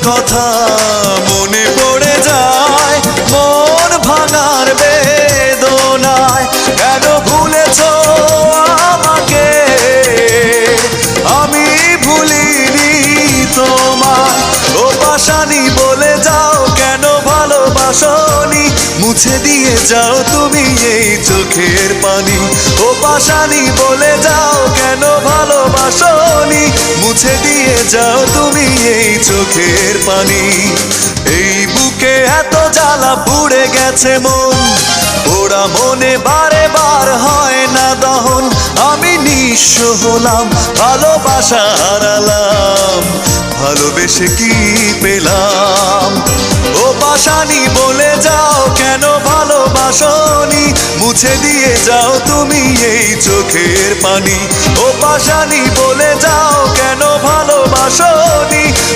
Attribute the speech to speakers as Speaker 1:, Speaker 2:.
Speaker 1: কথা মনে পড়ে যায় মন ভাঙার বেদনায়। কেন ভুলেছো আমাকে, আমি ভুলিনি তোমায়। ও পাশানি বলে যাও কেন ভালোবাসনি, মুছে দিয়ে যাও তুমি এই চোখের পানি। ও পাশানি বলে যাও কেন ভালোবাসনি, মুছে দিয়ে যাও তুমি এই চোখের পানি। এই বুকে এত জ্বালা পুড়ে গেছে মন, ওরা মনে বারে বার হয় না দহন। আমি নিঃস্ব হলাম, ভালোবাসা হারালাম, ভালোবেসে কি পেলাম। ও পাশানি বলে যাও কেন ভালোবাসনি, মুছে দিয়ে যাও তুমি এই চোখের পানি। ও পাশানি বলে যাও কেন ভালোবাসনি,